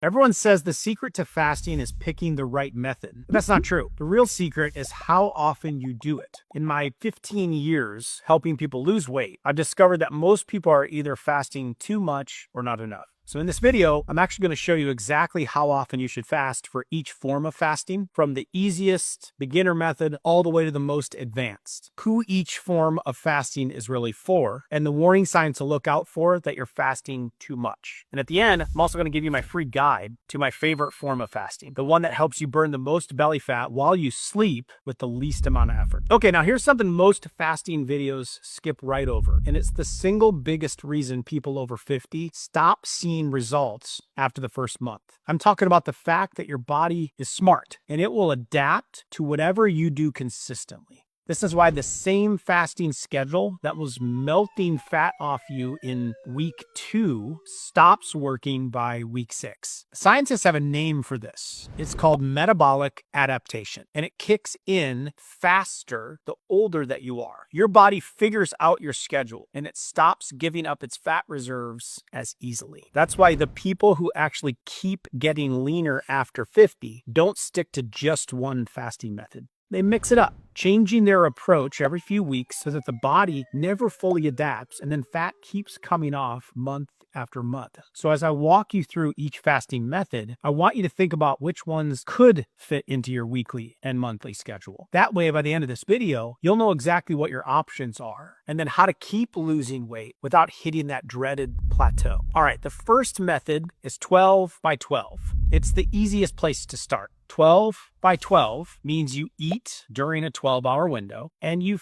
Everyone says the secret to fasting is picking the right method. But that's not true. The real secret is how often you do it. In my 15 years helping people lose weight, I've discovered that most people are either fasting too much or not enough. So in this video, I'm actually going to show you exactly how often you should fast for each form of fasting, from the easiest beginner method all the way to the most advanced. Who each form of fasting is really for, and the warning signs to look out for that you're fasting too much. And at the end, I'm also going to give you my free guide to my favorite form of fasting, the one that helps you burn the most belly fat while you sleep with the least amount of effort. Okay, now here's something most fasting videos skip right over, and it's the single biggest reason people over 50 stop seeing results after the first month. I'm talking about the fact that your body is smart and it will adapt to whatever you do consistently. This is why the same fasting schedule that was melting fat off you in week 2 stops working by week 6. Scientists have a name for this. It's called metabolic adaptation, and it kicks in faster the older that you are. Your body figures out your schedule and it stops giving up its fat reserves as easily. That's why the people who actually keep getting leaner after 50 don't stick to just one fasting method. They mix it up, changing their approach every few weeks so that the body never fully adapts and then fat keeps coming off month after month. So as I walk you through each fasting method, I want you to think about which ones could fit into your weekly and monthly schedule. That way, by the end of this video, you'll know exactly what your options are and then how to keep losing weight without hitting that dreaded plateau. All right, the first method is 12 by 12. It's the easiest place to start. 12 by 12 means you eat during a 12-hour window and you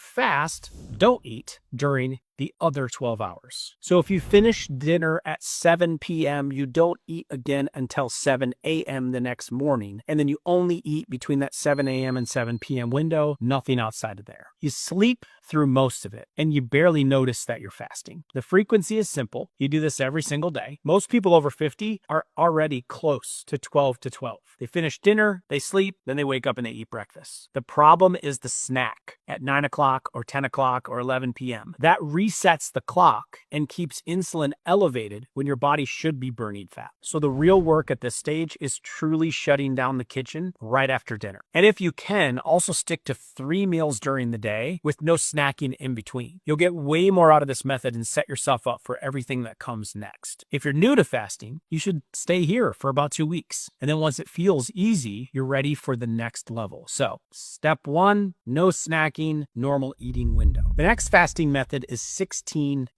don't eat during the other 12 hours. So if you finish dinner at 7 p.m., you don't eat again until 7 a.m. the next morning. And then you only eat between that 7 a.m. and 7 p.m. window, nothing outside of there. You sleep through most of it and you barely notice that you're fasting. The frequency is simple. You do this every single day. Most people over 50 are already close to 12 to 12. They finish dinner, they sleep, then they wake up and they eat breakfast. The problem is the snack at 9 o'clock or 10 o'clock or 11 p.m. That resets the clock and keeps insulin elevated when your body should be burning fat. So the real work at this stage is truly shutting down the kitchen right after dinner. And if you can, also stick to 3 meals during the day with no snacking in between. You'll get way more out of this method and set yourself up for everything that comes next. If you're new to fasting, you should stay here for about 2 weeks. And then once it feels easy, you're ready for the next level. So step 1, no snacking, normal eating window. The next fasting method is 16-8.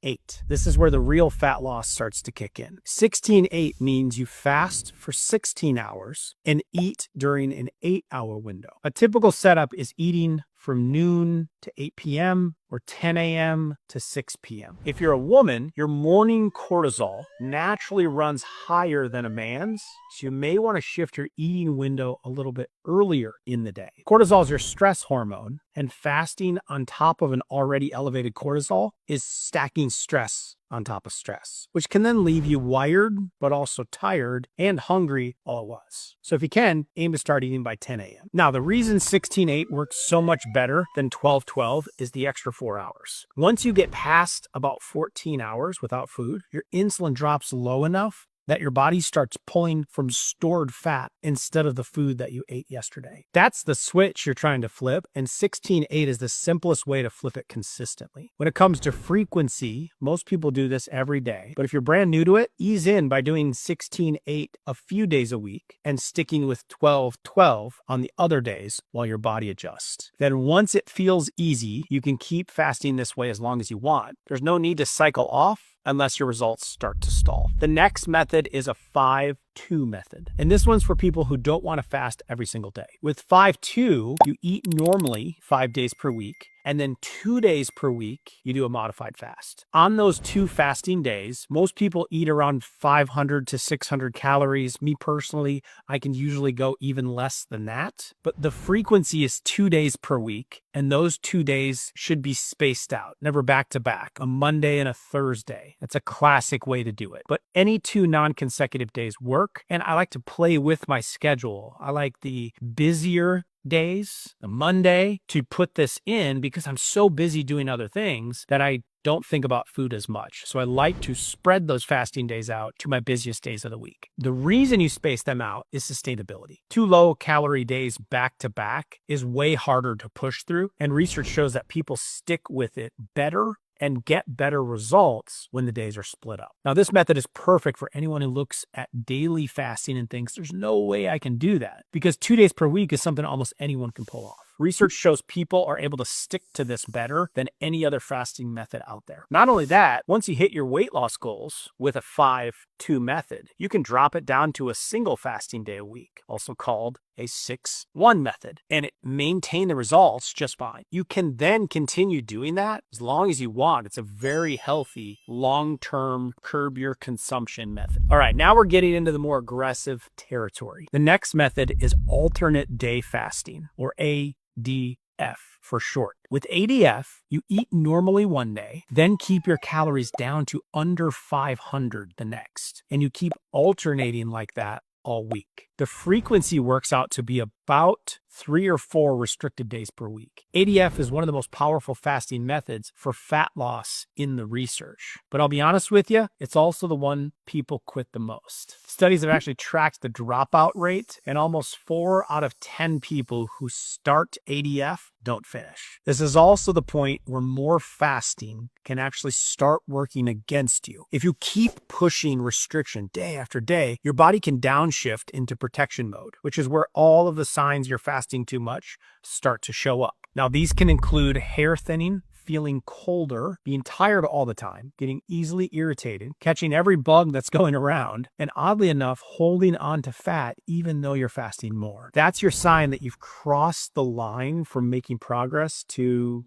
This is where the real fat loss starts to kick in. 16-8 means you fast for 16 hours and eat during an 8-hour window. A typical setup is eating from noon to 8 p.m. or 10 a.m. to 6 p.m. If you're a woman, your morning cortisol naturally runs higher than a man's, so you may want to shift your eating window a little bit earlier in the day. Cortisol is your stress hormone, and fasting on top of an already elevated cortisol is stacking stress on top of stress, which can then leave you wired, but also tired and hungry all at once. So if you can, aim to start eating by 10 a.m. Now, the reason 16-8 works so much better than 12-12 is the extra 4 hours. Once you get past about 14 hours without food, your insulin drops low enough that your body starts pulling from stored fat instead of the food that you ate yesterday. That's the switch you're trying to flip, and 16-8 is the simplest way to flip it consistently. When it comes to frequency, most people do this every day, but if you're brand new to it, ease in by doing 16-8 a few days a week and sticking with 12-12 on the other days while your body adjusts. Then once it feels easy, you can keep fasting this way as long as you want. There's no need to cycle off unless your results start to stall. The next method is a 5-2 method. And this one's for people who don't want to fast every single day. With 5-2, you eat normally 5 days per week, and then 2 days per week, you do a modified fast. On those 2 fasting days, most people eat around 500 to 600 calories. Me personally, I can usually go even less than that. But the frequency is 2 days per week, and those 2 days should be spaced out, never back to back, a Monday and a Thursday. That's a classic way to do it. But any 2 non-consecutive days work, and I like to play with my schedule. I like the busier days, the Monday, to put this in because I'm so busy doing other things that I don't think about food as much. So I like to spread those fasting days out to my busiest days of the week. The reason you space them out is sustainability. 2 low calorie days back to back is way harder to push through. And research shows that people stick with it better and get better results when the days are split up. Now, this method is perfect for anyone who looks at daily fasting and thinks there's no way I can do that, because 2 days per week is something almost anyone can pull off. Research shows people are able to stick to this better than any other fasting method out there. Not only that, once you hit your weight loss goals with a 5-2 method, you can drop it down to a single fasting day a week, also called a 6-1 method, and it maintain the results just fine. You can then continue doing that as long as you want. It's a very healthy, long-term curb your consumption method. All right, now we're getting into the more aggressive territory. The next method is alternate day fasting, or ADF for short. With ADF, you eat normally one day, then keep your calories down to under 500 the next, and you keep alternating like that all week. The frequency works out to be about 3 or 4 restricted days per week. ADF is one of the most powerful fasting methods for fat loss in the research. But I'll be honest with you, it's also the one people quit the most. Studies have actually tracked the dropout rate, and almost 4 out of 10 people who start ADF don't finish. This is also the point where more fasting can actually start working against you. If you keep pushing restriction day after day, your body can downshift into protection mode, which is where all of the signs you're fasting too much start to show up. Now, these can include hair thinning, feeling colder, being tired all the time, getting easily irritated, catching every bug that's going around, and oddly enough, holding on to fat even though you're fasting more. That's your sign that you've crossed the line from making progress to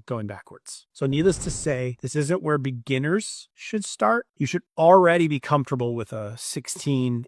going backwards. So needless to say, this isn't where beginners should start. You should already be comfortable with a 16-8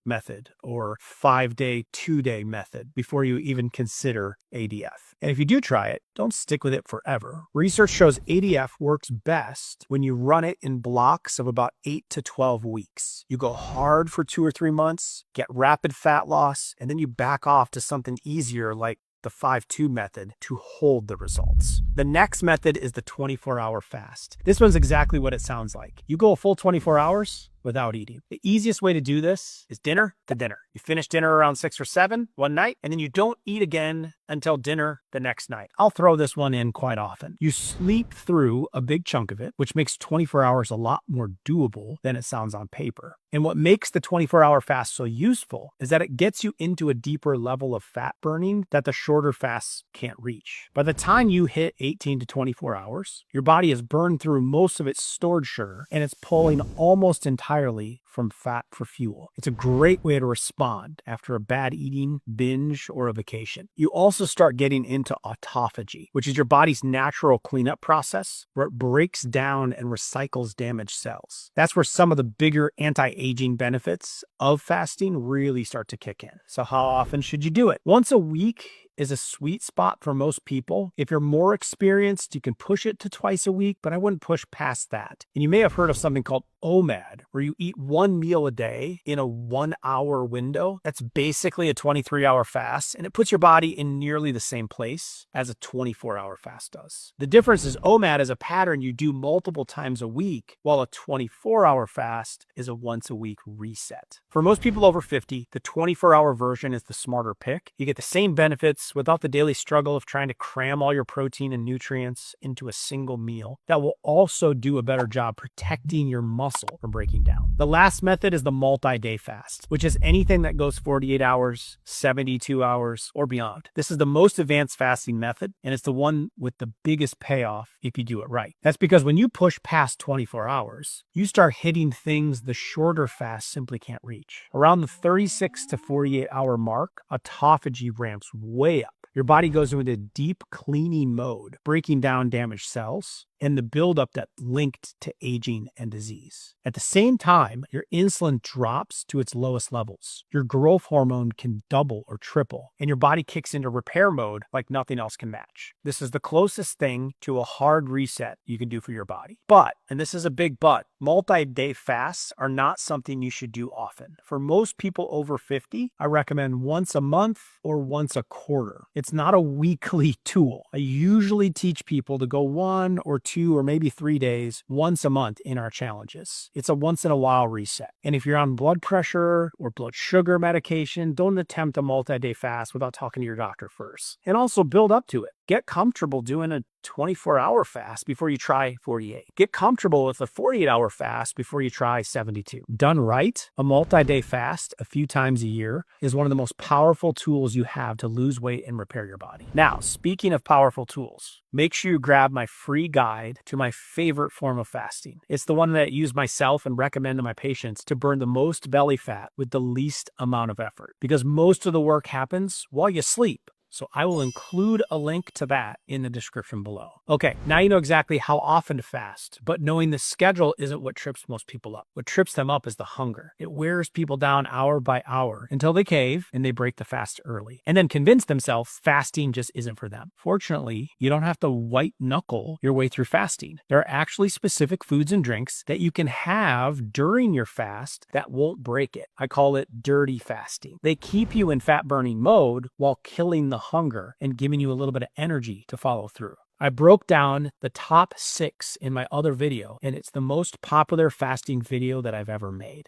method or 5-day, 2-day method before you even consider ADF. And if you do try it, don't stick with it forever. Research shows ADF works best when you run it in blocks of about 8 to 12 weeks. You go hard for 2 or 3 months, get rapid fat loss, and then you back off to something easier like the 5-2 method to hold the results. The next method is the 24-hour fast. This one's exactly what it sounds like. You go a full 24 hours without eating. The easiest way to do this is dinner to dinner. You finish dinner around 6 or 7 one night, and then you don't eat again until dinner the next night. I'll throw this one in quite often. You sleep through a big chunk of it, which makes 24 hours a lot more doable than it sounds on paper. And what makes the 24-hour fast so useful is that it gets you into a deeper level of fat burning that the shorter fasts can't reach. By the time you hit 18 to 24 hours, your body has burned through most of its stored sugar, and it's pulling almost entirely from fat for fuel. It's a great way to respond after a bad eating binge or a vacation. You also start getting into autophagy, which is your body's natural cleanup process where it breaks down and recycles damaged cells. That's where some of the bigger anti-aging benefits of fasting really start to kick in. So how often should you do it? Once a week is a sweet spot for most people. If you're more experienced, you can push it to twice a week, but I wouldn't push past that. And you may have heard of something called OMAD, where you eat 1 meal a day in a 1-hour window. That's basically a 23-hour fast, and it puts your body in nearly the same place as a 24-hour fast does. The difference is OMAD is a pattern you do multiple times a week, while a 24-hour fast is a once-a-week reset. For most people over 50, the 24-hour version is the smarter pick. You get the same benefits without the daily struggle of trying to cram all your protein and nutrients into a single meal. That will also do a better job protecting your muscle from breaking down. The last method is the multi-day fast, which is anything that goes 48 hours, 72 hours, or beyond. This is the most advanced fasting method, and it's the one with the biggest payoff if you do it right. That's because when you push past 24 hours, you start hitting things the shorter fast simply can't reach. Around the 36 to 48 hour mark, autophagy ramps way up. Your body goes into deep cleaning mode, breaking down damaged cells and the buildup that linked to aging and disease. At the same time, your insulin drops to its lowest levels. Your growth hormone can double or triple, and your body kicks into repair mode like nothing else can match. This is the closest thing to a hard reset you can do for your body. But, and this is a big but, multi-day fasts are not something you should do often. For most people over 50, I recommend once a month or once a quarter. It's not a weekly tool. I usually teach people to go 1 or 2 or maybe 3 days once a month in our challenges. It's a once in a while reset. And if you're on blood pressure or blood sugar medication, don't attempt a multi-day fast without talking to your doctor first. And also build up to it. Get comfortable doing a 24-hour fast before you try 48. Get comfortable with a 48-hour fast before you try 72. Done right, a multi-day fast a few times a year is one of the most powerful tools you have to lose weight and repair your body. Now, speaking of powerful tools, make sure you grab my free guide to my favorite form of fasting. It's the one that I use myself and recommend to my patients to burn the most belly fat with the least amount of effort, because most of the work happens while you sleep. So I will include a link to that in the description below. Okay, now you know exactly how often to fast, but knowing the schedule isn't what trips most people up. What trips them up is the hunger. It wears people down hour by hour until they cave and they break the fast early and then convince themselves fasting just isn't for them. Fortunately, you don't have to white knuckle your way through fasting. There are actually specific foods and drinks that you can have during your fast that won't break it. I call it dirty fasting. They keep you in fat burning mode while killing the hunger and giving you a little bit of energy to follow through. I broke down the top 6 in my other video, and it's the most popular fasting video that I've ever made.